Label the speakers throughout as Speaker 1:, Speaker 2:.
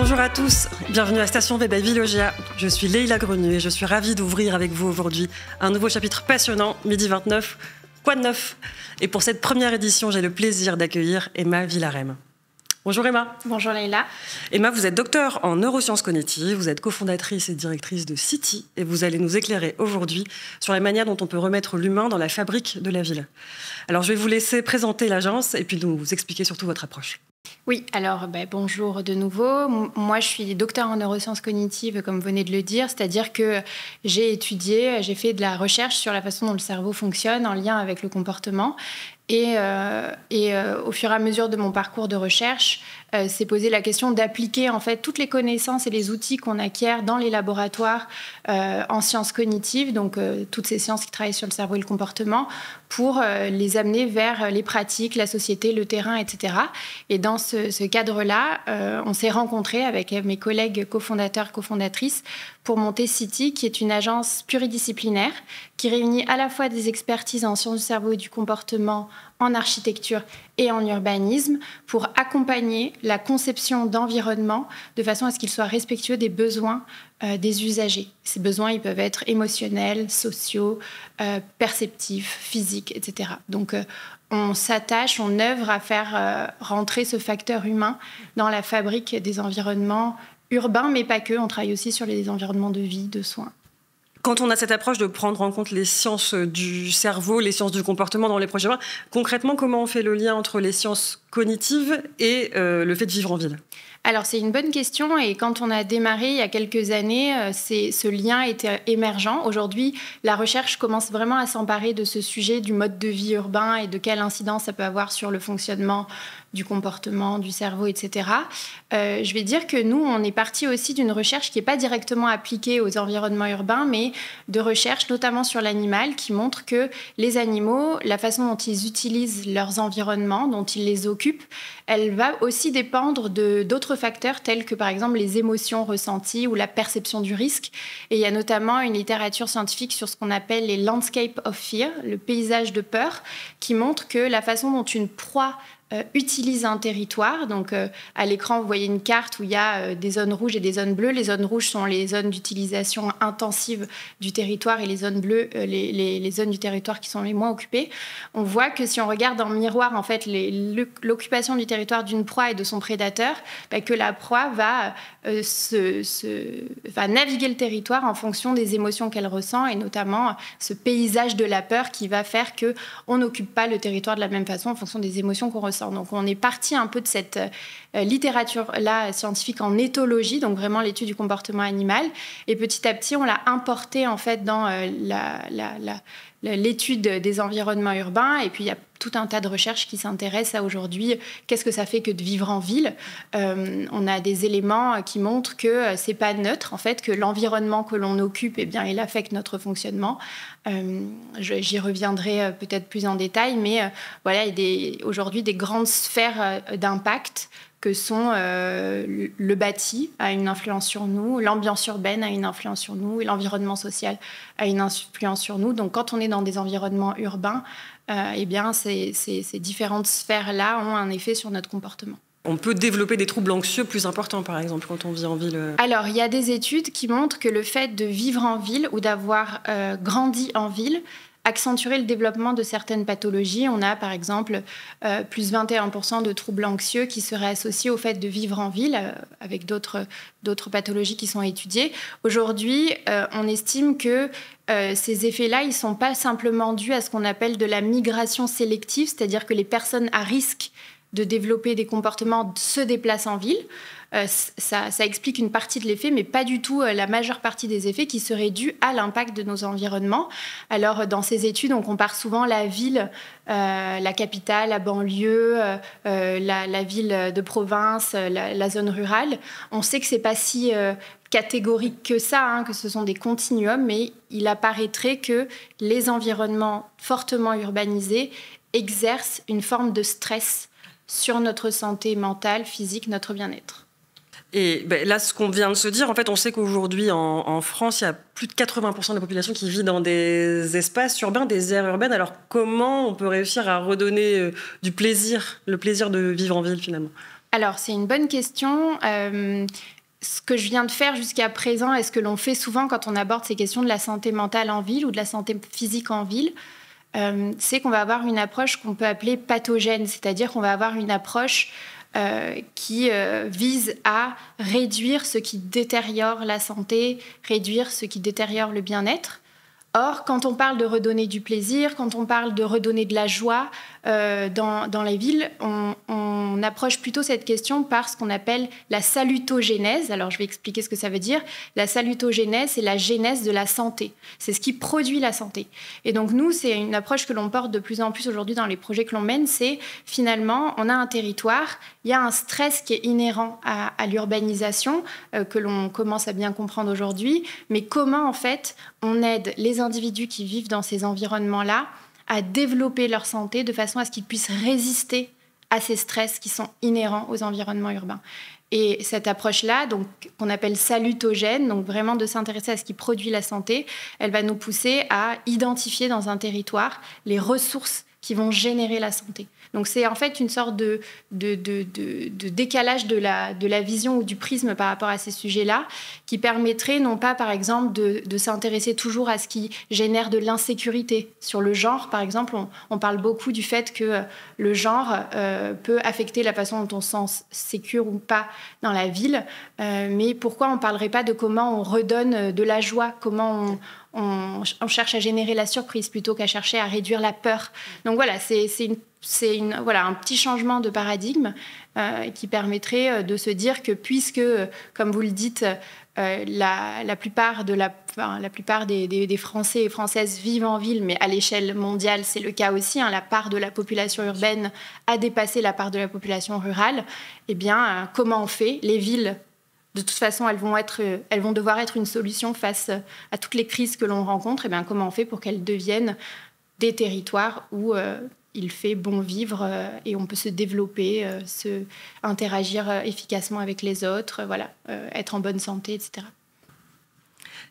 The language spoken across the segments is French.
Speaker 1: Bonjour à tous, bienvenue à Station Web à Villogia. Je suis Leïla Grenu et je suis ravie d'ouvrir avec vous aujourd'hui un nouveau chapitre passionnant, midi 29, quoi de neuf? Et pour cette première édition, j'ai le plaisir d'accueillir Emma Villarem. Bonjour Emma.
Speaker 2: Bonjour Leïla.
Speaker 1: Emma, vous êtes docteure en neurosciences cognitives, vous êtes cofondatrice et directrice de City et vous allez nous éclairer aujourd'hui sur la manière dont on peut remettre l'humain dans la fabrique de la ville. Alors je vais vous laisser présenter l'agence et puis nous expliquer surtout votre approche.
Speaker 2: Oui, alors bonjour de nouveau. Moi, je suis docteur en neurosciences cognitives, comme vous venez de le dire, c'est-à-dire que j'ai fait de la recherche sur la façon dont le cerveau fonctionne en lien avec le comportement. Et au fur et à mesure de mon parcours de recherche, s'est posé la question d'appliquer en fait toutes les connaissances et les outils qu'on acquiert dans les laboratoires en sciences cognitives, donc toutes ces sciences qui travaillent sur le cerveau et le comportement, pour les amener vers les pratiques, la société, le terrain, etc. Et dans ce cadre-là, on s'est rencontrés avec mes collègues cofondateurs, cofondatrices, pour monter City, qui est une agence pluridisciplinaire qui réunit à la fois des expertises en sciences du cerveau et du comportement, en architecture et en urbanisme, pour accompagner la conception d'environnement de façon à ce qu'il soit respectueux des besoins des usagers. Ces besoins, ils peuvent être émotionnels, sociaux, perceptifs, physiques, etc. Donc, on s'attache, on œuvre à faire rentrer ce facteur humain dans la fabrique des environnements urbains, mais pas que. On travaille aussi sur les environnements de vie, de soins.
Speaker 1: Quand on a cette approche de prendre en compte les sciences du cerveau, les sciences du comportement dans les projets urbains, concrètement, comment on fait le lien entre les sciences cognitives et le fait de vivre en ville ?
Speaker 2: Alors, c'est une bonne question et quand on a démarré il y a quelques années, ce lien était émergent. Aujourd'hui, la recherche commence vraiment à s'emparer de ce sujet du mode de vie urbain et de quelle incidence ça peut avoir sur le fonctionnement du comportement, du cerveau, etc. Je vais dire que nous, on est parti aussi d'une recherche qui n'est pas directement appliquée aux environnements urbains, mais de recherche notamment sur l'animal qui montre que les animaux, la façon dont ils utilisent leurs environnements, dont ils les occupent, elle va aussi dépendre d'autres facteurs tels que par exemple les émotions ressenties ou la perception du risque. Et il y a notamment une littérature scientifique sur ce qu'on appelle les landscape of fear, le paysage de peur, qui montre que la façon dont une proie utilise un territoire. Donc, à l'écran, vous voyez une carte où il y a des zones rouges et des zones bleues. Les zones rouges sont les zones d'utilisation intensive du territoire et les zones bleues, les zones du territoire qui sont les moins occupées. On voit que si on regarde en miroir, en fait, l'occupation du territoire d'une proie et de son prédateur, que la proie va naviguer le territoire en fonction des émotions qu'elle ressent et notamment ce paysage de la peur qui va faire qu'on n'occupe pas le territoire de la même façon en fonction des émotions qu'on ressent. Donc, on est parti un peu de cette littérature-là scientifique en éthologie, donc vraiment l'étude du comportement animal. Et petit à petit, on l'a importé en fait dans l'étude des environnements urbains. Et puis, il y a tout un tas de recherches qui s'intéressent à aujourd'hui qu'est-ce que ça fait que de vivre en ville. On a des éléments qui montrent que c'est pas neutre, en fait, que l'environnement que l'on occupe, eh bien, il affecte notre fonctionnement. J'y reviendrai peut-être plus en détail, mais voilà, il y a aujourd'hui des grandes sphères d'impact que sont le bâti a une influence sur nous, l'ambiance urbaine a une influence sur nous et l'environnement social a une influence sur nous. Donc, quand on est dans des environnements urbains, eh bien, ces différentes sphères-là ont un effet sur notre comportement.
Speaker 1: On peut développer des troubles anxieux plus importants, par exemple, quand on vit en ville.
Speaker 2: Alors, il y a des études qui montrent que le fait de vivre en ville ou d'avoir grandi en ville accentuer le développement de certaines pathologies. On a par exemple plus 21% de troubles anxieux qui seraient associés au fait de vivre en ville, avec d'autres pathologies qui sont étudiées. Aujourd'hui, on estime que ces effets-là, ils ne sont pas simplement dus à ce qu'on appelle de la migration sélective, c'est-à-dire que les personnes à risque de développer des comportements se déplacent en ville. Ça explique une partie de l'effet, mais pas du tout la majeure partie des effets qui seraient dus à l'impact de nos environnements. Alors, dans ces études, on compare souvent la ville, la capitale, la banlieue, la ville de province, la zone rurale. On sait que ce n'est pas si catégorique que ça, que ce sont des continuums, mais il apparaîtrait que les environnements fortement urbanisés exercent une forme de stress sur notre santé mentale, physique, notre bien-être.
Speaker 1: Et là, ce qu'on vient de se dire, en fait, on sait qu'aujourd'hui, en France, il y a plus de 80% de la population qui vit dans des espaces urbains, des aires urbaines. Alors, comment on peut réussir à redonner du plaisir, le plaisir de vivre en ville, finalement ?
Speaker 2: Alors, c'est une bonne question. Ce que je viens de faire jusqu'à présent et ce que l'on fait souvent quand on aborde ces questions de la santé mentale en ville ou de la santé physique en ville, c'est qu'on va avoir une approche qu'on peut appeler pathogène, c'est-à-dire qu'on va avoir une approche qui vise à réduire ce qui détériore la santé, réduire ce qui détériore le bien-être. Or, quand on parle de redonner du plaisir, quand on parle de redonner de la joie dans les villes, on approche plutôt cette question par ce qu'on appelle la salutogénèse. Alors, je vais expliquer ce que ça veut dire. La salutogénèse, c'est la genèse de la santé. C'est ce qui produit la santé. Et donc, nous, c'est une approche que l'on porte de plus en plus aujourd'hui dans les projets que l'on mène. C'est finalement, on a un territoire, il y a un stress qui est inhérent à l'urbanisation, que l'on commence à bien comprendre aujourd'hui. Mais comment, en fait, on aide les individus qui vivent dans ces environnements-là à développer leur santé de façon à ce qu'ils puissent résister à ces stress qui sont inhérents aux environnements urbains. Et cette approche-là, donc, qu'on appelle salutogène, donc vraiment de s'intéresser à ce qui produit la santé, elle va nous pousser à identifier dans un territoire les ressources qui vont générer la santé. Donc c'est en fait une sorte de décalage de la vision ou du prisme par rapport à ces sujets-là qui permettrait non pas par exemple de s'intéresser toujours à ce qui génère de l'insécurité. Sur le genre par exemple, on parle beaucoup du fait que le genre peut affecter la façon dont on se sent sécure ou pas dans la ville, mais pourquoi on ne parlerait pas de comment on redonne de la joie, comment on cherche à générer la surprise plutôt qu'à chercher à réduire la peur. Donc voilà, c'est un petit changement de paradigme qui permettrait de se dire que puisque, comme vous le dites, la plupart des Français et Françaises vivent en ville, mais à l'échelle mondiale, c'est le cas aussi, la part de la population urbaine a dépassé la part de la population rurale, eh bien, comment on fait ? Les villes, de toute façon, elles vont devoir être une solution face à toutes les crises que l'on rencontre. Eh bien, comment on fait pour qu'elles deviennent des territoires où il fait bon vivre et on peut se développer, interagir efficacement avec les autres, être en bonne santé, etc.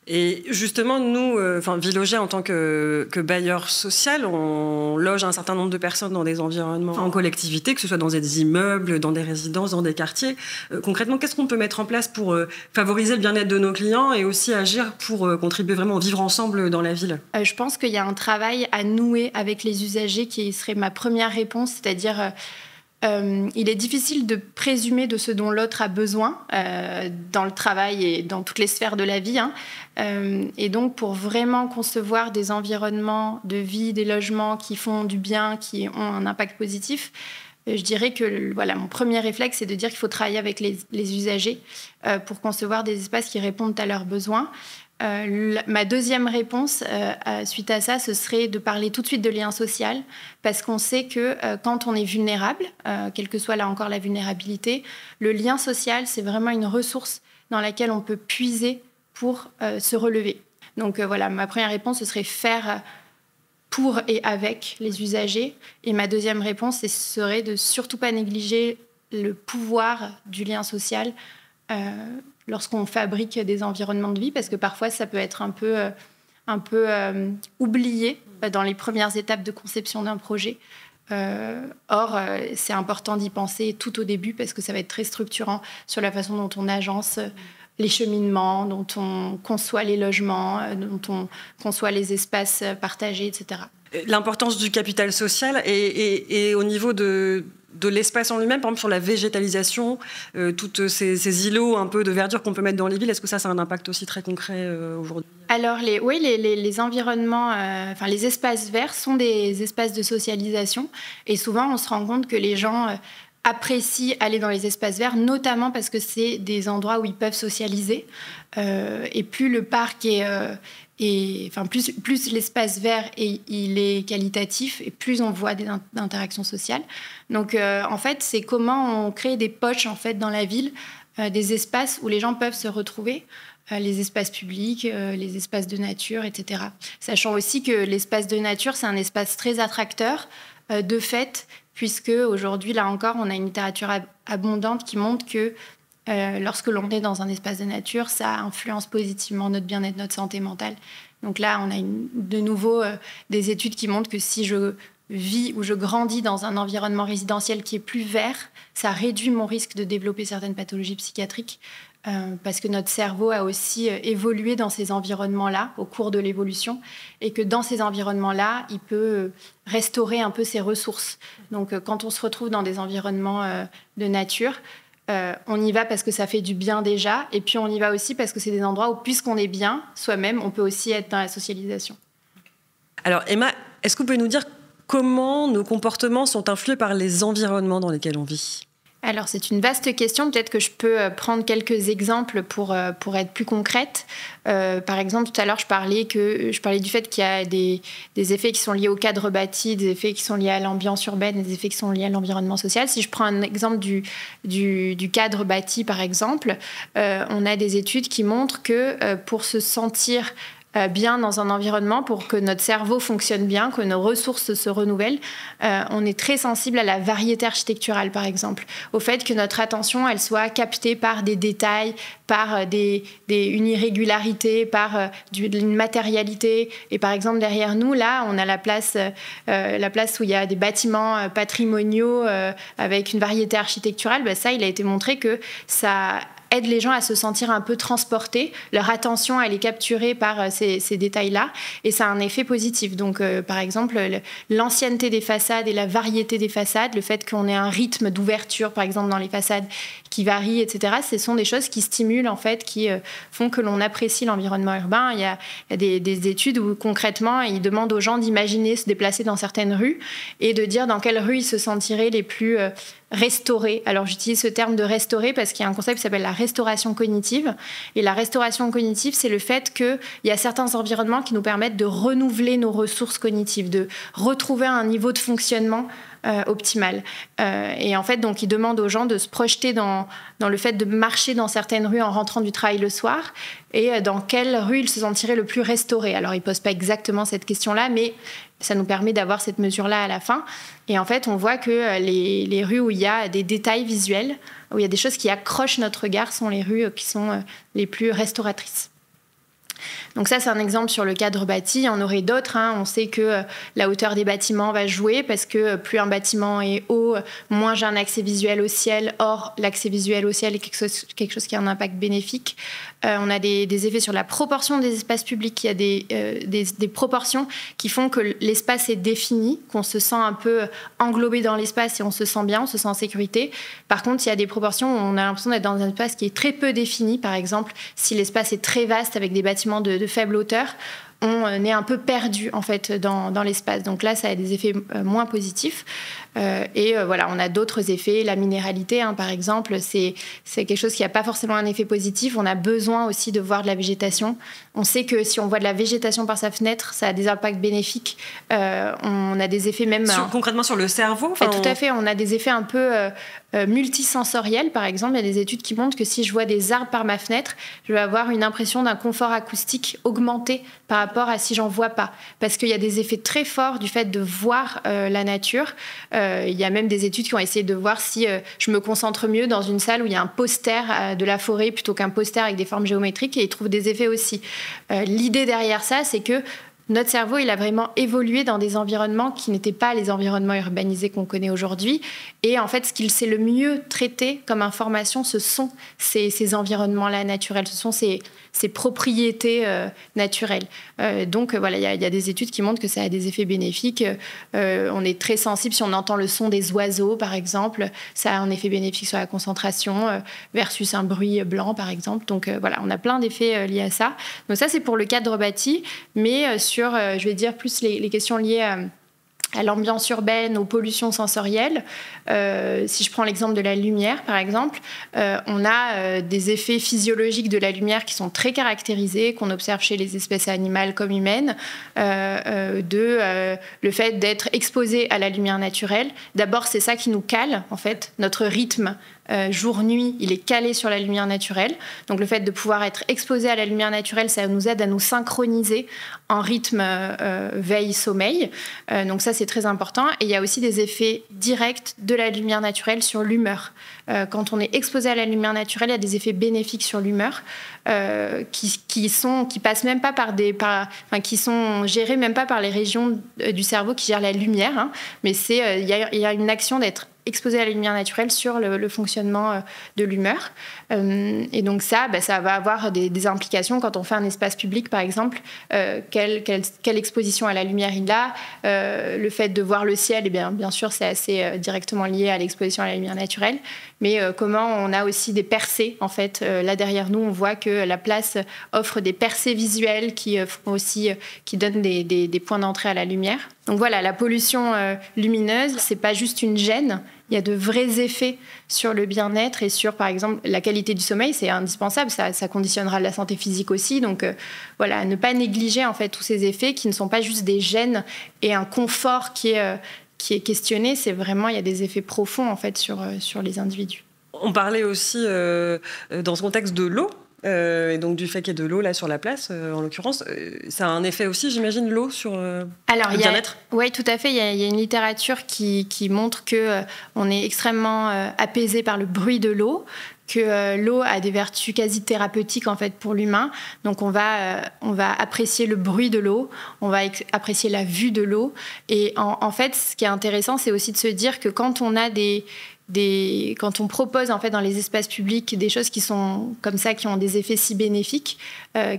Speaker 1: Et justement, nous, Vilogia, en tant que bailleur social, on loge un certain nombre de personnes dans des environnements en collectivité, que ce soit dans des immeubles, dans des résidences, dans des quartiers. Concrètement, qu'est-ce qu'on peut mettre en place pour favoriser le bien-être de nos clients et aussi agir pour contribuer vraiment au vivre ensemble dans la ville ?
Speaker 2: Je pense qu'il y a un travail à nouer avec les usagers qui serait ma première réponse, c'est-à-dire... il est difficile de présumer de ce dont l'autre a besoin dans le travail et dans toutes les sphères de la vie. Et donc, pour vraiment concevoir des environnements de vie, des logements qui font du bien, qui ont un impact positif, je dirais que mon premier réflexe, c'est de dire qu'il faut travailler avec les usagers pour concevoir des espaces qui répondent à leurs besoins. Ma deuxième réponse suite à ça, ce serait de parler tout de suite de lien social, parce qu'on sait que quand on est vulnérable, quelle que soit là encore la vulnérabilité, le lien social, c'est vraiment une ressource dans laquelle on peut puiser pour se relever. Donc ma première réponse, ce serait faire pour et avec les usagers. Et ma deuxième réponse, ce serait de surtout pas négliger le pouvoir du lien social lorsqu'on fabrique des environnements de vie, parce que parfois, ça peut être un peu oublié dans les premières étapes de conception d'un projet. Or, c'est important d'y penser tout au début, parce que ça va être très structurant sur la façon dont on agence les cheminements, dont on conçoit les logements, dont on conçoit les espaces partagés, etc.
Speaker 1: L'importance du capital social et au niveau de l'espace en lui-même, par exemple sur la végétalisation, toutes ces îlots un peu de verdure qu'on peut mettre dans les villes, est-ce que ça a un impact aussi très concret aujourd'hui ?
Speaker 2: Alors les environnements, les espaces verts sont des espaces de socialisation, et souvent on se rend compte que les gens apprécient aller dans les espaces verts, notamment parce que c'est des endroits où ils peuvent socialiser, et plus le parc plus l'espace vert il est qualitatif, et plus on voit des interactions sociales. Donc en fait, c'est comment on crée des poches en fait dans la ville, des espaces où les gens peuvent se retrouver, les espaces publics, les espaces de nature, etc. Sachant aussi que l'espace de nature, c'est un espace très attracteur de fait, puisque aujourd'hui, là encore, on a une littérature abondante qui montre que lorsque l'on est dans un espace de nature, ça influence positivement notre bien-être, notre santé mentale. Donc là, on a de nouveau des études qui montrent que si je vis ou je grandis dans un environnement résidentiel qui est plus vert, ça réduit mon risque de développer certaines pathologies psychiatriques parce que notre cerveau a aussi évolué dans ces environnements-là au cours de l'évolution et que dans ces environnements-là, il peut restaurer un peu ses ressources. Donc, quand on se retrouve dans des environnements de nature, on y va parce que ça fait du bien déjà et puis on y va aussi parce que c'est des endroits où, puisqu'on est bien soi-même, on peut aussi être dans la socialisation.
Speaker 1: Alors, Emma, est-ce que vous pouvez nous dire comment nos comportements sont influés par les environnements dans lesquels on vit ?
Speaker 2: Alors, c'est une vaste question. Peut-être que je peux prendre quelques exemples pour être plus concrète. Par exemple, tout à l'heure, je parlais du fait qu'il y a des effets qui sont liés au cadre bâti, des effets qui sont liés à l'ambiance urbaine, des effets qui sont liés à l'environnement social. Si je prends un exemple du cadre bâti, par exemple, on a des études qui montrent que pour se sentir bien dans un environnement, pour que notre cerveau fonctionne bien, que nos ressources se renouvellent, on est très sensible à la variété architecturale, par exemple, au fait que notre attention, elle soit captée par des détails, par une irrégularité, par une matérialité. Et par exemple, derrière nous, là, on a la place où il y a des bâtiments patrimoniaux avec une variété architecturale. Ben ça, il a été montré que ça aide les gens à se sentir un peu transportés. Leur attention, elle est capturée par ces détails-là et ça a un effet positif. Donc, par exemple, l'ancienneté des façades et la variété des façades, le fait qu'on ait un rythme d'ouverture, par exemple, dans les façades qui varie, etc., ce sont des choses qui stimulent, en fait, qui font que l'on apprécie l'environnement urbain. Il y a des études où, concrètement, ils demandent aux gens d'imaginer se déplacer dans certaines rues et de dire dans quelles rues ils se sentiraient les plus restaurer. Alors j'utilise ce terme de restaurer parce qu'il y a un concept qui s'appelle la restauration cognitive. Et la restauration cognitive, c'est le fait qu'il y a certains environnements qui nous permettent de renouveler nos ressources cognitives, de retrouver un niveau de fonctionnement optimal. Et en fait, donc, ils demandent aux gens de se projeter dans le fait de marcher dans certaines rues en rentrant du travail le soir et dans quelle rue ils se sentiraient le plus restaurés. Alors, ils ne posent pas exactement cette question-là, mais ça nous permet d'avoir cette mesure-là à la fin. Et en fait, on voit que les rues où il y a des détails visuels, où il y a des choses qui accrochent notre regard, sont les rues qui sont les plus restauratrices. Donc ça, c'est un exemple sur le cadre bâti. Il y en aurait d'autres. On sait que la hauteur des bâtiments va jouer parce que plus un bâtiment est haut, moins j'ai un accès visuel au ciel. Or, l'accès visuel au ciel est quelque chose qui a un impact bénéfique. On a des effets sur la proportion des espaces publics. Il y a des proportions qui font que l'espace est défini, qu'on se sent un peu englobé dans l'espace et on se sent bien, on se sent en sécurité. Par contre, il y a des proportions où on a l'impression d'être dans un espace qui est très peu défini. Par exemple, si l'espace est très vaste avec des bâtiments de faible hauteur, on est un peu perdu en fait dans l'espace. Donc là, ça a des effets moins positifs. Voilà, on a d'autres effets. La minéralité, par exemple, c'est quelque chose qui n'a pas forcément un effet positif. On a besoin aussi de voir de la végétation. On sait que si on voit de la végétation par sa fenêtre, ça a des impacts bénéfiques. On a des effets même...
Speaker 1: concrètement sur le cerveau
Speaker 2: Tout à fait. On a des effets un peu multisensoriels. Par exemple, il y a des études qui montrent que si je vois des arbres par ma fenêtre, je vais avoir une impression d'un confort acoustique augmenté par rapport à si j'en vois pas. Parce qu'il y a des effets très forts du fait de voir la nature. Il y a même des études qui ont essayé de voir si je me concentre mieux dans une salle où il y a un poster de la forêt plutôt qu'un poster avec des formes géométriques et ils trouvent des effets aussi. L'idée derrière ça, c'est que notre cerveau, il a vraiment évolué dans des environnements qui n'étaient pas les environnements urbanisés qu'on connaît aujourd'hui. Et en fait, ce qu'il sait le mieux traiter comme information, ce sont ces environnements-là naturels, ce sont ces propriétés naturelles. Donc voilà, il y a des études qui montrent que ça a des effets bénéfiques. On est très sensible si on entend le son des oiseaux, par exemple. Ça a un effet bénéfique sur la concentration versus un bruit blanc, par exemple. Donc voilà, on a plein d'effets liés à ça. Donc ça, c'est pour le cadre bâti, mais sur, je vais dire, plus les questions liées à l'ambiance urbaine, aux pollutions sensorielles. Si je prends l'exemple de la lumière, par exemple, on a des effets physiologiques de la lumière qui sont très caractérisés, qu'on observe chez les espèces animales comme humaines, le fait d'être exposé à la lumière naturelle. D'abord, c'est ça qui nous cale, en fait, notre rythme jour-nuit, il est calé sur la lumière naturelle. Donc le fait de pouvoir être exposé à la lumière naturelle, ça nous aide à nous synchroniser en rythme veille-sommeil. Donc ça, c'est très important. Et il y a aussi des effets directs de la lumière naturelle sur l'humeur. Quand on est exposé à la lumière naturelle, il y a des effets bénéfiques sur l'humeur qui passent même pas qui sont gérés même pas par les régions du cerveau qui gèrent la lumière, hein, mais il y a une action d'être exposé à la lumière naturelle sur le fonctionnement de l'humeur. Et donc ça va avoir des implications quand on fait un espace public, par exemple. Quelle exposition à la lumière il a. Le fait de voir le ciel, bien sûr, c'est assez directement lié à l'exposition à la lumière naturelle. Mais comment on a aussi des percées, en fait. Là, derrière nous, on voit que la place offre des percées visuelles qui donnent des points d'entrée à la lumière. Donc voilà, la pollution lumineuse, c'est pas juste une gêne. Il y a de vrais effets sur le bien-être et sur, par exemple, la qualité du sommeil. C'est indispensable, ça conditionnera la santé physique aussi. Donc voilà, ne pas négliger en fait tous ces effets qui ne sont pas juste des gênes et un confort qui est questionné. C'est vraiment, il y a des effets profonds en fait sur les individus.
Speaker 1: On parlait aussi dans ce contexte de l'eau. Et donc du fait qu'il y ait de l'eau là sur la place, en l'occurrence, ça a un effet aussi, j'imagine, l'eau sur le bien-être.
Speaker 2: Oui, tout à fait. Il y a une littérature qui montre que on est extrêmement apaisé par le bruit de l'eau, que l'eau a des vertus quasi thérapeutiques en fait pour l'humain. Donc on va apprécier le bruit de l'eau, on va apprécier la vue de l'eau. Et en fait, ce qui est intéressant, c'est aussi de se dire que quand on a quand on propose en fait dans les espaces publics des choses qui sont comme ça, qui ont des effets si bénéfiques,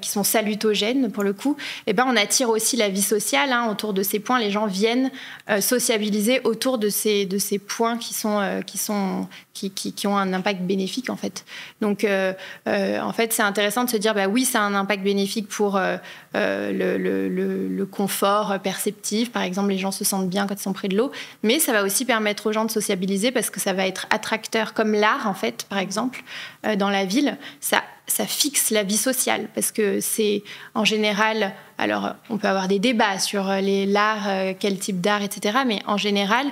Speaker 2: qui sont salutogènes pour le coup, on attire aussi la vie sociale autour de ces points. Les gens viennent sociabiliser autour de ces points qui ont un impact bénéfique en fait. Donc en fait c'est intéressant de se dire oui, ça a un impact bénéfique pour le confort perceptif, par exemple les gens se sentent bien quand ils sont près de l'eau, mais ça va aussi permettre aux gens de sociabiliser parce que ça va être attracteur, comme l'art en fait, par exemple dans la ville, ça fixe la vie sociale parce que c'est en général, alors on peut avoir des débats sur l'art, quel type d'art, etc. Mais en général,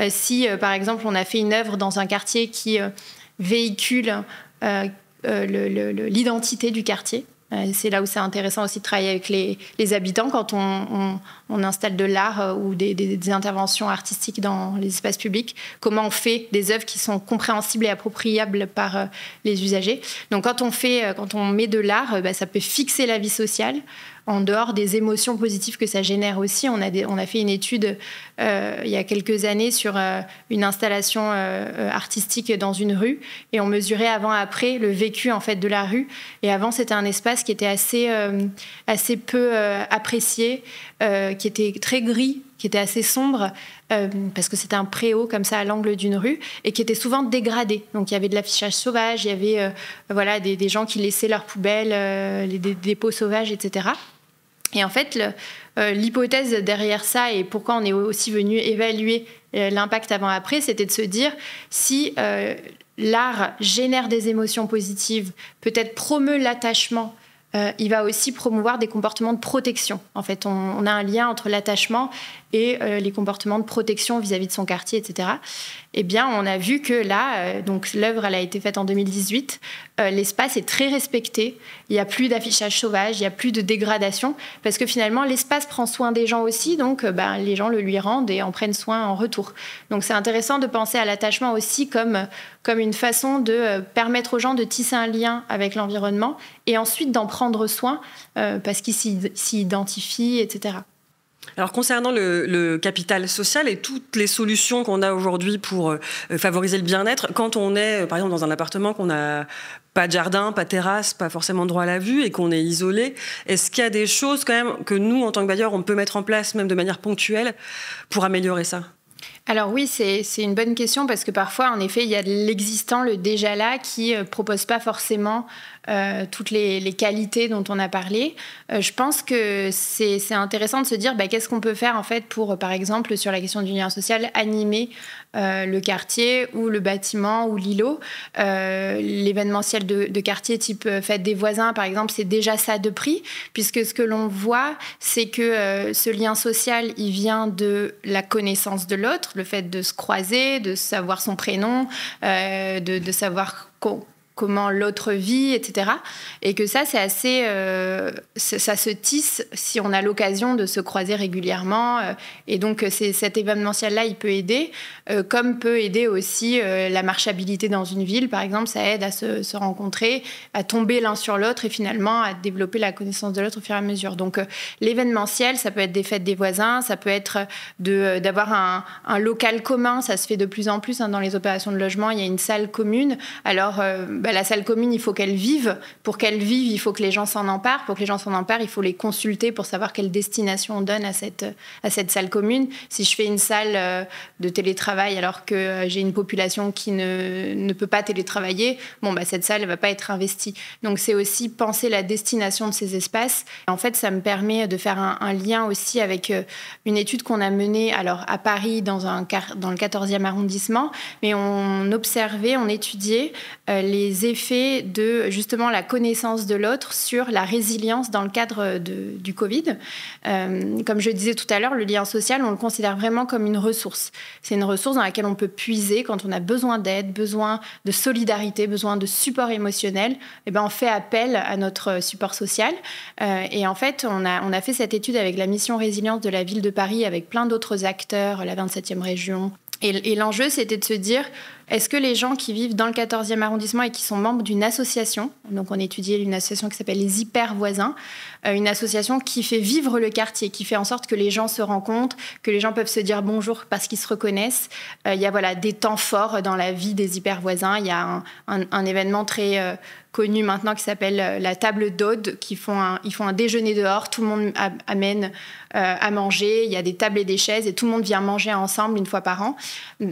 Speaker 2: si par exemple on a fait une œuvre dans un quartier qui véhicule l'identité du quartier, c'est là où c'est intéressant aussi de travailler avec les habitants quand on installe de l'art ou des interventions artistiques dans les espaces publics. Comment on fait des œuvres qui sont compréhensibles et appropriables par les usagers. Donc quand on met de l'art, ça peut fixer la vie sociale en dehors des émotions positives que ça génère aussi. On a fait une étude il y a quelques années sur une installation artistique dans une rue et on mesurait avant-après le vécu en fait de la rue. Et avant, c'était un espace qui était assez peu apprécié, qui était très gris, qui était assez sombre, parce que c'était un préau comme ça à l'angle d'une rue, et qui était souvent dégradé. Donc il y avait de l'affichage sauvage, il y avait des gens qui laissaient leurs poubelles, des dépôts sauvages, etc. Et en fait, l'hypothèse derrière ça, et pourquoi on est aussi venu évaluer l'impact avant-après, c'était de se dire si l'art génère des émotions positives, peut-être promeut l'attachement, il va aussi promouvoir des comportements de protection. En fait, on a un lien entre l'attachement et les comportements de protection vis-à-vis de son quartier, etc. Eh bien, on a vu que là, donc l'œuvre, elle a été faite en 2018, l'espace est très respecté, il n'y a plus d'affichage sauvage, il n'y a plus de dégradation, parce que finalement, l'espace prend soin des gens aussi, donc les gens le lui rendent et en prennent soin en retour. Donc c'est intéressant de penser à l'attachement aussi comme une façon de permettre aux gens de tisser un lien avec l'environnement et ensuite d'en prendre soin parce qu'ils s'y identifient, etc.
Speaker 1: Alors concernant le capital social et toutes les solutions qu'on a aujourd'hui pour favoriser le bien-être, quand on est par exemple dans un appartement qu'on n'a pas de jardin, pas de terrasse, pas forcément droit à la vue et qu'on est isolé, est-ce qu'il y a des choses quand même que nous, en tant que bailleurs, on peut mettre en place même de manière ponctuelle pour améliorer ça ?
Speaker 2: Alors oui, c'est une bonne question parce que parfois, en effet, il y a de l'existant, le déjà là, qui ne propose pas forcément toutes les qualités dont on a parlé. Je pense que c'est intéressant de se dire qu'est-ce qu'on peut faire en fait pour, par exemple, sur la question du lien social, animer le quartier ou le bâtiment ou l'îlot. L'événementiel de quartier type fête des voisins, par exemple, c'est déjà ça de prix, puisque ce que l'on voit, c'est que ce lien social, il vient de la connaissance de l'autre, le fait de se croiser, de savoir son prénom, de savoir comment l'autre vit, etc. Et que ça, c'est assez... ça se tisse si on a l'occasion de se croiser régulièrement. Et donc, cet événementiel-là, il peut aider, comme peut aider aussi la marchabilité dans une ville. Par exemple, ça aide à se rencontrer, à tomber l'un sur l'autre et finalement à développer la connaissance de l'autre au fur et à mesure. Donc, l'événementiel, ça peut être des fêtes des voisins, ça peut être d'avoir un local commun. Ça se fait de plus en plus dans les opérations de logement. Il y a une salle commune. Alors, la salle commune, il faut qu'elle vive. Pour qu'elle vive, il faut que les gens s'en emparent. Pour que les gens s'en emparent, il faut les consulter pour savoir quelle destination on donne à cette salle commune. Si je fais une salle de télétravail alors que j'ai une population qui ne peut pas télétravailler, cette salle ne va pas être investie. Donc, c'est aussi penser la destination de ces espaces. En fait, ça me permet de faire un lien aussi avec une étude qu'on a menée alors, à Paris, dans le 14e arrondissement, mais on étudiait les effets de justement la connaissance de l'autre sur la résilience dans le cadre du Covid. Comme je disais tout à l'heure, le lien social, on le considère vraiment comme une ressource. C'est une ressource dans laquelle on peut puiser quand on a besoin d'aide, besoin de solidarité, besoin de support émotionnel. On fait appel à notre support social. Et en fait, on a fait cette étude avec la mission résilience de la ville de Paris, avec plein d'autres acteurs, la 27e région. Et l'enjeu, c'était de se dire, est-ce que les gens qui vivent dans le 14e arrondissement et qui sont membres d'une association, donc on étudiait une association qui s'appelle les Hyper Voisins, une association qui fait vivre le quartier, qui fait en sorte que les gens se rencontrent, que les gens peuvent se dire bonjour parce qu'ils se reconnaissent. Il y a des temps forts dans la vie des Hyper Voisins. Il y a un événement très connu maintenant qui s'appelle la table d'Aude, ils font un déjeuner dehors, tout le monde amène à manger, il y a des tables et des chaises et tout le monde vient manger ensemble une fois par an.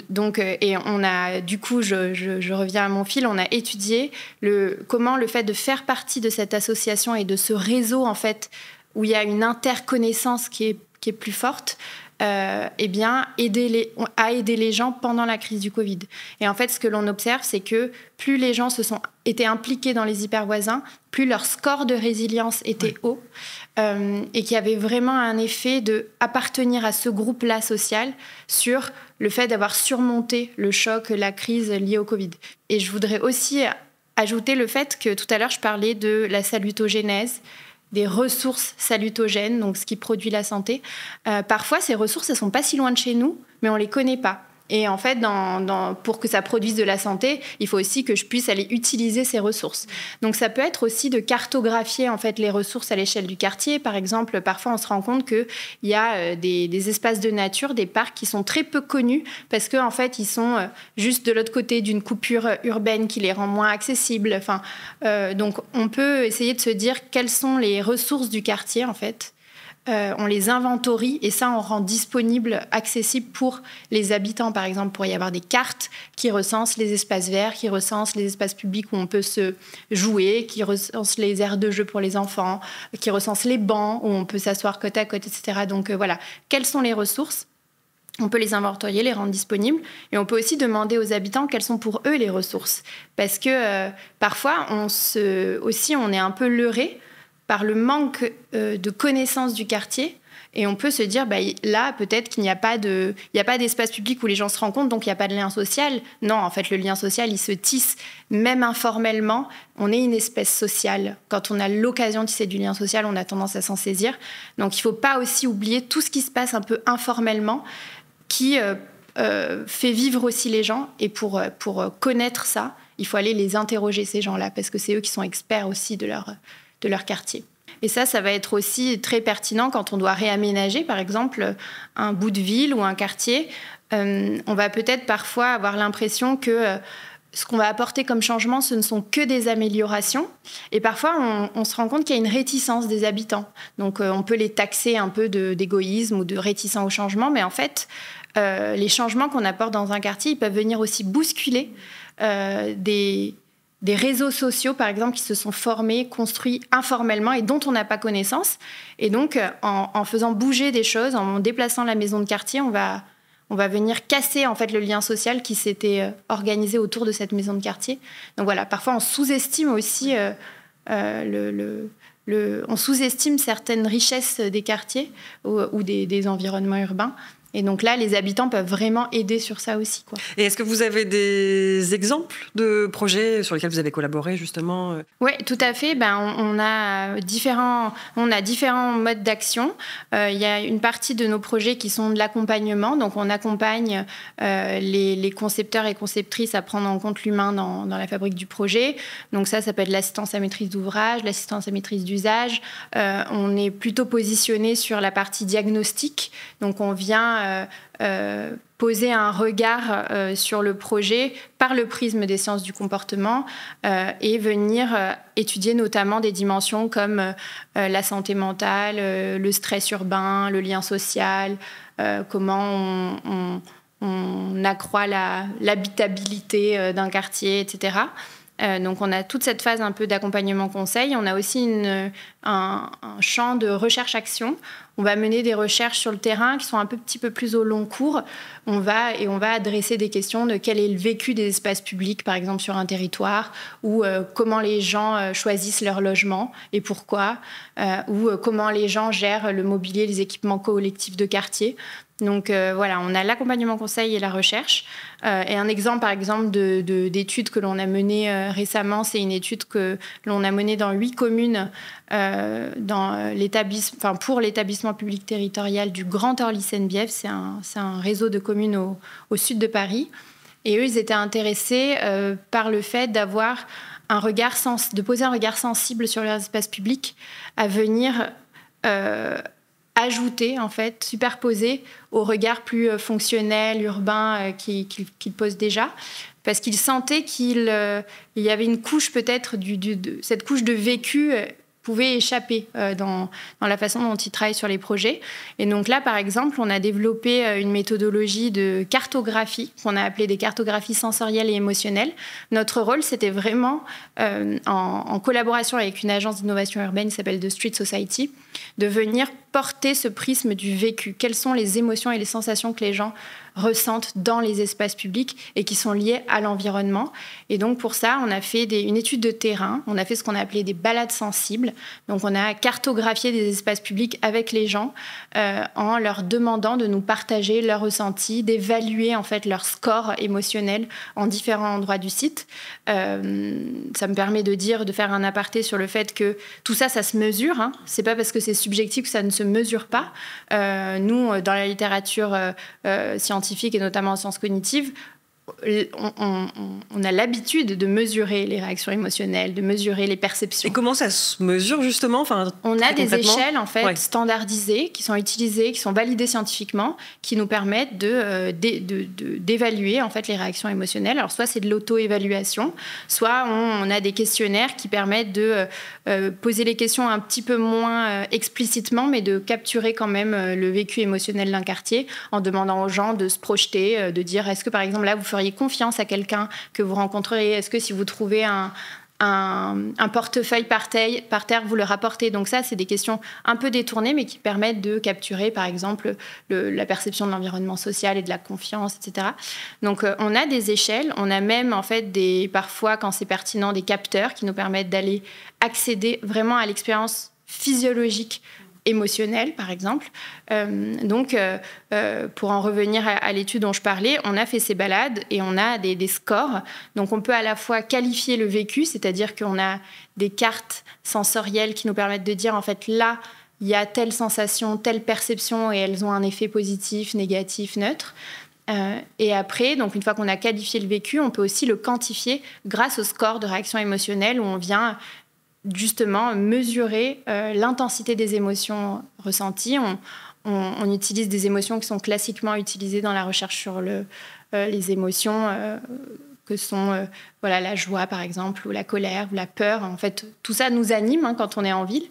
Speaker 2: Donc, et on a, du coup, je reviens à mon fil, on a étudié comment le fait de faire partie de cette association et de ce réseau, en fait, où il y a une interconnaissance qui est plus forte, a aidé les gens pendant la crise du Covid. Et en fait, ce que l'on observe, c'est que plus les gens étaient impliqués dans les Hyper Voisins, plus leur score de résilience était haut, et qu'il y avait vraiment un effet d'appartenir à ce groupe-là social sur le fait d'avoir surmonté le choc, la crise liée au Covid. Et je voudrais aussi ajouter le fait que tout à l'heure, je parlais de la salutogénèse, des ressources salutogènes, donc ce qui produit la santé. Parfois, ces ressources, elles ne sont pas si loin de chez nous, mais on ne les connaît pas. Et en fait, pour que ça produise de la santé, il faut aussi que je puisse aller utiliser ces ressources. Donc, ça peut être aussi de cartographier en fait, les ressources à l'échelle du quartier. Par exemple, parfois, on se rend compte qu'il y a des espaces de nature, des parcs qui sont très peu connus parce qu'en fait, ils sont juste de l'autre côté d'une coupure urbaine qui les rend moins accessibles. Donc, on peut essayer de se dire quelles sont les ressources du quartier, en fait. On les inventorie et ça, on rend disponible, accessible pour les habitants. Par exemple, il pourrait y avoir des cartes qui recensent les espaces verts, qui recensent les espaces publics où on peut se jouer, qui recensent les aires de jeu pour les enfants, qui recensent les bancs où on peut s'asseoir côte à côte, etc. Donc voilà, quelles sont les ressources ? On peut les inventorier, les rendre disponibles. Et on peut aussi demander aux habitants quelles sont pour eux les ressources. Parce que parfois, on est un peu leurré par le manque de connaissance du quartier. Et on peut se dire, là, peut-être qu'il n'y a pas d'espace public où les gens se rencontrent, donc il n'y a pas de lien social. Non, en fait, le lien social, il se tisse même informellement. On est une espèce sociale. Quand on a l'occasion de tisser du lien social, on a tendance à s'en saisir. Donc, il ne faut pas aussi oublier tout ce qui se passe un peu informellement, qui fait vivre aussi les gens. Et pour connaître ça, il faut aller les interroger, ces gens-là, parce que c'est eux qui sont experts aussi de leur quartier. Et ça va être aussi très pertinent quand on doit réaménager, par exemple, un bout de ville ou un quartier. On va peut-être parfois avoir l'impression que ce qu'on va apporter comme changement, ce ne sont que des améliorations. Et parfois, on se rend compte qu'il y a une réticence des habitants. Donc, on peut les taxer un peu d'égoïsme ou de réticence au changement. Mais en fait, les changements qu'on apporte dans un quartier, ils peuvent venir aussi bousculer des réseaux sociaux, par exemple, qui se sont formés, construits informellement et dont on n'a pas connaissance. Et donc, en faisant bouger des choses, en déplaçant la maison de quartier, on va venir casser en fait, le lien social qui s'était organisé autour de cette maison de quartier. Donc voilà, parfois on sous-estime aussi on sous-estime certaines richesses des quartiers ou des environnements urbains. Et donc là, les habitants peuvent vraiment aider sur ça aussi, quoi.
Speaker 1: Et est-ce que vous avez des exemples de projets sur lesquels vous avez collaboré, justement?
Speaker 2: Oui, tout à fait. On a différents modes d'action. Il y a une partie de nos projets qui sont de l'accompagnement. Donc, on accompagne les concepteurs et conceptrices à prendre en compte l'humain dans la fabrique du projet. Donc ça peut être l'assistance à maîtrise d'ouvrage, l'assistance à maîtrise d'usage. On est plutôt positionné sur la partie diagnostic. Donc, on vient poser un regard sur le projet par le prisme des sciences du comportement et venir étudier notamment des dimensions comme la santé mentale, le stress urbain, le lien social, comment on accroît l'habitabilité d'un quartier, etc. Donc on a toute cette phase un peu d'accompagnement conseil. On a aussi un champ de recherche-action. On va mener des recherches sur le terrain qui sont un petit peu plus au long cours. On va adresser des questions de quel est le vécu des espaces publics, par exemple sur un territoire, ou comment les gens choisissent leur logement et pourquoi, ou comment les gens gèrent le mobilier, les équipements collectifs de quartier. Donc voilà, on a l'accompagnement conseil et la recherche. Et un exemple, par exemple, d'études que l'on a menées récemment, c'est une étude que l'on a menée dans 8 communes pour l'établissement public territorial du Grand Orly-Seine-Bièvre. C'est un réseau de communes au sud de Paris. Et eux, ils étaient intéressés par le fait d'avoir de poser un regard sensible sur leurs espaces publics, à venir ajouter, en fait, superposer au regard plus fonctionnel, urbain qu'ils posent déjà, parce qu'ils sentaient qu'il y avait une couche peut-être, cette couche de vécu pouvait échapper dans la façon dont ils travaillent sur les projets. Et donc là, par exemple, on a développé une méthodologie de cartographie qu'on a appelée des cartographies sensorielles et émotionnelles. Notre rôle, c'était vraiment, en collaboration avec une agence d'innovation urbaine qui s'appelle The Street Society, de venir porter ce prisme du vécu. Quelles sont les émotions et les sensations que les gens ressentent dans les espaces publics et qui sont liées à l'environnement. Et donc pour ça, on a fait une étude de terrain, on a fait ce qu'on a appelé des balades sensibles. Donc on a cartographié des espaces publics avec les gens en leur demandant de nous partager leurs ressentis, d'évaluer en fait leur score émotionnel en différents endroits du site. Ça me permet de faire un aparté sur le fait que tout ça, ça se mesure. Hein. C'est pas parce que c'est subjectif que ça ne se mesure pas. Nous, dans la littérature scientifique et notamment en sciences cognitives, on a l'habitude de mesurer les réactions émotionnelles, de mesurer les perceptions.
Speaker 1: Et comment ça se mesure justement?
Speaker 2: On a des échelles en fait standardisées qui sont utilisées, qui sont validées scientifiquement, qui nous permettent d'évaluer en fait les réactions émotionnelles. Alors soit c'est de l'auto-évaluation, soit on a des questionnaires qui permettent de poser les questions un petit peu moins explicitement, mais de capturer quand même le vécu émotionnel d'un quartier en demandant aux gens de se projeter, de dire est-ce que par exemple là vous feriez confiance à quelqu'un que vous rencontreriez? Est-ce que si vous trouvez un portefeuille par terre, vous le rapportez? Donc ça, c'est des questions un peu détournées, mais qui permettent de capturer, par exemple, la perception de l'environnement social et de la confiance, etc. Donc on a des échelles, on a même, en fait, parfois, quand c'est pertinent, des capteurs qui nous permettent d'aller accéder vraiment à l'expérience physiologique émotionnelle, par exemple. Pour en revenir à l'étude dont je parlais, on a fait ces balades et on a des scores. Donc, on peut à la fois qualifier le vécu, c'est-à-dire qu'on a des cartes sensorielles qui nous permettent de dire, en fait, là, il y a telle sensation, telle perception et elles ont un effet positif, négatif, neutre. Et après, donc une fois qu'on a qualifié le vécu, on peut aussi le quantifier grâce au score de réaction émotionnelle où on vient justement mesurer l'intensité des émotions ressenties. On utilise des émotions qui sont classiquement utilisées dans la recherche sur les émotions que sont la joie, par exemple, ou la colère, ou la peur. En fait, tout ça nous anime quand on est en ville.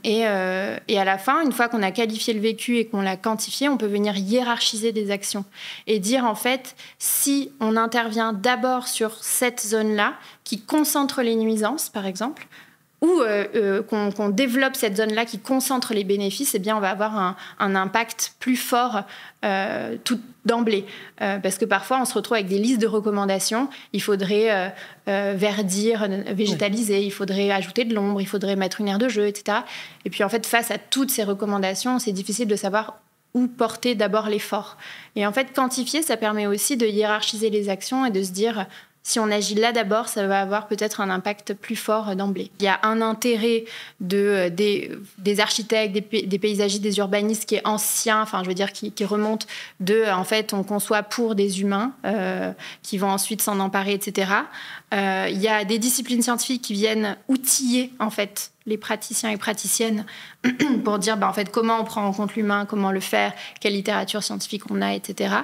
Speaker 2: Et à la fin, une fois qu'on a qualifié le vécu et qu'on l'a quantifié, on peut venir hiérarchiser des actions et dire, en fait, si on intervient d'abord sur cette zone-là, qui concentre les nuisances, par exemple, ou qu'on développe cette zone-là qui concentre les bénéfices, eh bien, on va avoir un impact plus fort tout d'emblée. Parce que parfois, on se retrouve avec des listes de recommandations. Il faudrait verdir, végétaliser, il faudrait ajouter de l'ombre, il faudrait mettre une aire de jeu, etc. Et puis, en fait, face à toutes ces recommandations, c'est difficile de savoir où porter d'abord l'effort. Et en fait, quantifier, ça permet aussi de hiérarchiser les actions et de se dire, si on agit là d'abord, ça va avoir peut-être un impact plus fort d'emblée. Il y a un intérêt des architectes, des paysagistes, des urbanistes qui est ancien, enfin, je veux dire, qui remonte de, en fait, on conçoit pour des humains qui vont ensuite s'en emparer, etc. Il y a des disciplines scientifiques qui viennent outiller, en fait, les praticiens et praticiennes pour dire en fait, comment on prend en compte l'humain, comment le faire, quelle littérature scientifique on a, etc.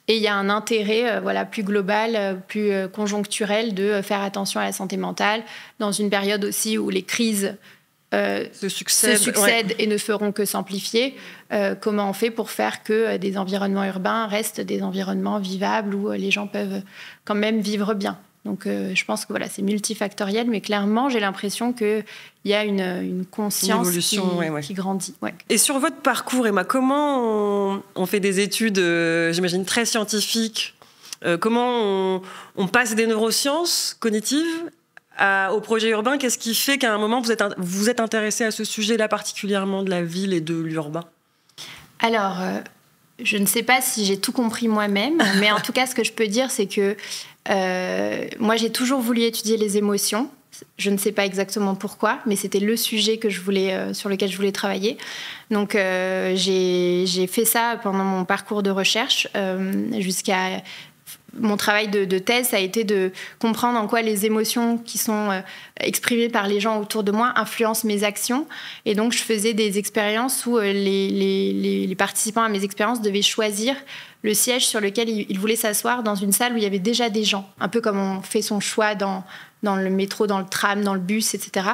Speaker 2: Et il y a un intérêt plus global, plus conjoncturel de faire attention à la santé mentale dans une période aussi où les crises se succèdent et ne feront que s'amplifier. Comment on fait pour faire que des environnements urbains restent des environnements vivables où les gens peuvent quand même vivre bien. Donc, je pense que voilà, c'est multifactoriel, mais clairement, j'ai l'impression qu'il y a une conscience qui grandit. Ouais.
Speaker 1: Et sur votre parcours, Emma, comment on fait des études, j'imagine, très scientifiques? Comment on passe des neurosciences cognitives au projet urbain? Qu'est-ce qui fait qu'à un moment, vous êtes intéressé à ce sujet-là, particulièrement de la ville et de l'urbain?
Speaker 2: Alors, je ne sais pas si j'ai tout compris moi-même, mais en tout cas, ce que je peux dire, c'est que moi, j'ai toujours voulu étudier les émotions. Je ne sais pas exactement pourquoi, mais c'était le sujet que sur lequel je voulais travailler. Donc, j'ai fait ça pendant mon parcours de recherche jusqu'à... Mon travail de thèse, ça a été de comprendre en quoi les émotions qui sont exprimées par les gens autour de moi influencent mes actions. Et donc, je faisais des expériences où les participants à mes expériences devaient choisir le siège sur lequel ils voulaient s'asseoir dans une salle où il y avait déjà des gens. Un peu comme on fait son choix dans le métro, dans le tram, dans le bus, etc.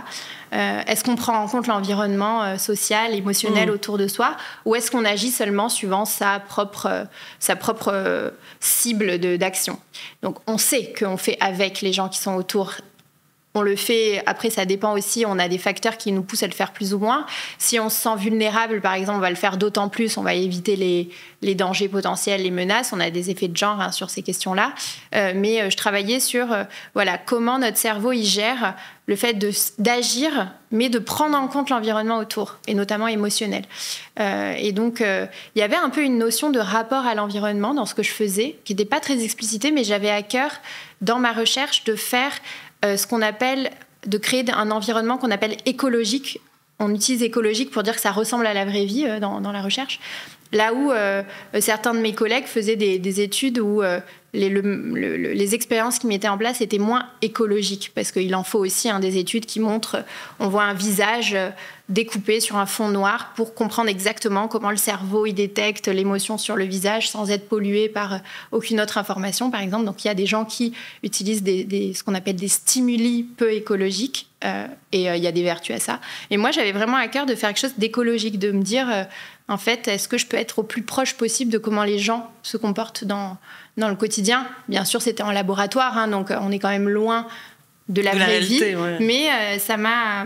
Speaker 2: Est-ce qu'on prend en compte l'environnement social, émotionnel autour de soi, ou est-ce qu'on agit seulement suivant sa propre cible d'action? Donc, on sait qu'on fait avec les gens qui sont autour. On le fait, après ça dépend aussi, on a des facteurs qui nous poussent à le faire plus ou moins. Si on se sent vulnérable, par exemple, on va le faire d'autant plus, on va éviter les dangers potentiels, les menaces, on a des effets de genre sur ces questions-là. Mais je travaillais sur comment notre cerveau y gère le fait d'agir, mais de prendre en compte l'environnement autour, et notamment émotionnel. Et donc, il y avait un peu une notion de rapport à l'environnement dans ce que je faisais, qui n'était pas très explicitée, mais j'avais à cœur, dans ma recherche, de faire de créer un environnement qu'on appelle écologique. On utilise écologique pour dire que ça ressemble à la vraie vie dans la recherche. Là où certains de mes collègues faisaient des études où les expériences qui mettaient en place étaient moins écologiques, parce qu'il en faut aussi des études qui montrent, on voit un visage découpé sur un fond noir pour comprendre exactement comment le cerveau il détecte l'émotion sur le visage sans être pollué par aucune autre information, par exemple. Donc il y a des gens qui utilisent ce qu'on appelle des stimuli peu écologiques, et il y a des vertus à ça. Et moi, j'avais vraiment à cœur de faire quelque chose d'écologique, de me dire, en fait, est-ce que je peux être au plus proche possible de comment les gens se comportent dans le quotidien? Bien sûr, c'était en laboratoire, donc on est quand même loin de la vraie vie. Ouais. Mais ça m'a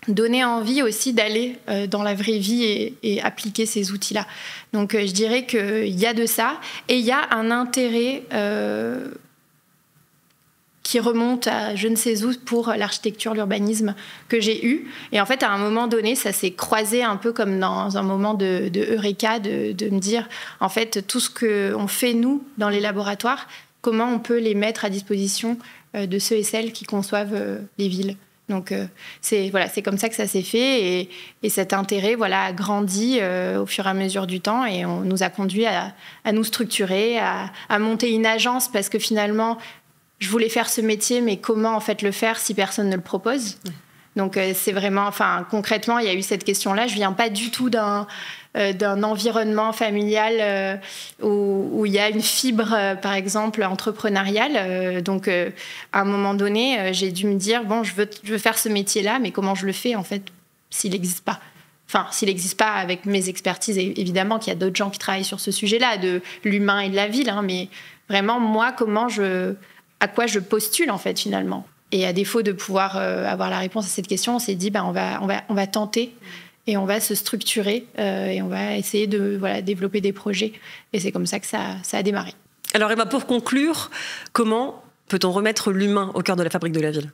Speaker 2: donné envie aussi d'aller dans la vraie vie et appliquer ces outils-là. Donc, je dirais qu'il y a de ça. Et il y a un intérêt qui remonte à je ne sais où pour l'architecture, l'urbanisme que j'ai eu. Et en fait, à un moment donné, ça s'est croisé un peu comme dans un moment de eureka, de me dire, en fait, tout ce qu'on fait, nous, dans les laboratoires, comment on peut les mettre à disposition de ceux et celles qui conçoivent les villes. Donc, c'est comme ça que ça s'est fait. Et cet intérêt a grandi au fur et à mesure du temps. Et on nous a conduit à nous structurer, à monter une agence, parce que finalement, je voulais faire ce métier, mais comment en fait le faire si personne ne le propose? Donc c'est vraiment, concrètement, il y a eu cette question-là. Je viens pas du tout d'un environnement familial où il y a une fibre, par exemple, entrepreneuriale. Donc à un moment donné, j'ai dû me dire je veux faire ce métier-là, mais comment je le fais en fait s'il n'existe pas? Enfin, s'il n'existe pas avec mes expertises, évidemment qu'il y a d'autres gens qui travaillent sur ce sujet-là, de l'humain et de la ville, mais vraiment moi, à quoi je postule en fait finalement. Et à défaut de pouvoir avoir la réponse à cette question, on s'est dit on va tenter et on va se structurer et on va essayer de développer des projets. Et c'est comme ça que ça a démarré.
Speaker 1: Alors Emma, pour conclure, comment peut-on remettre l'humain au cœur de la fabrique de la ville?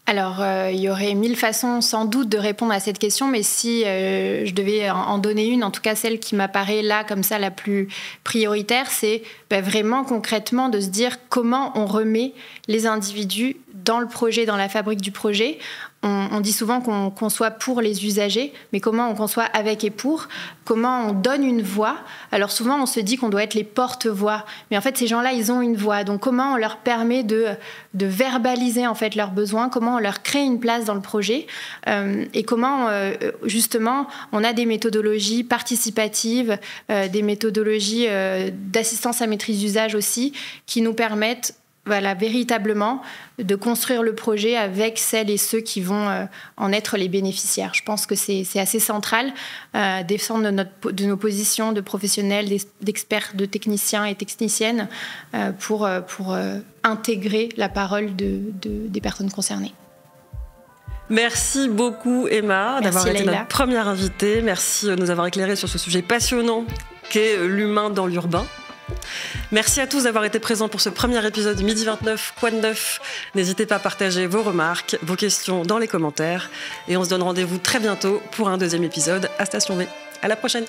Speaker 2: Alors, il y aurait 1000 façons sans doute de répondre à cette question, mais si je devais en donner une, en tout cas celle qui m'apparaît là comme ça la plus prioritaire, c'est vraiment concrètement de se dire comment on remet les individus dans le projet, dans la fabrique du projet. On dit souvent qu'on conçoit pour les usagers, mais comment on conçoit avec et pour? Comment on donne une voix? Alors souvent, on se dit qu'on doit être les porte-voix, mais en fait, ces gens-là, ils ont une voix. Donc, comment on leur permet de verbaliser en fait leurs besoins? Comment on leur crée une place dans le projet? Et comment, justement, on a des méthodologies participatives, des méthodologies d'assistance à maîtrise d'usage aussi, qui nous permettent véritablement de construire le projet avec celles et ceux qui vont en être les bénéficiaires. Je pense que c'est assez central, défendre de nos positions de professionnels, d'experts, de techniciens et techniciennes pour intégrer la parole des personnes concernées.
Speaker 1: Merci beaucoup Emma d'avoir été notre première invitée. Merci de nous avoir éclairé sur ce sujet passionnant qu'est l'humain dans l'urbain. Merci à tous d'avoir été présents pour ce premier épisode Midi 29, Quoi de neuf? N'hésitez pas à partager vos remarques, vos questions dans les commentaires. Et on se donne rendez-vous très bientôt pour un deuxième épisode à Station V. À la prochaine.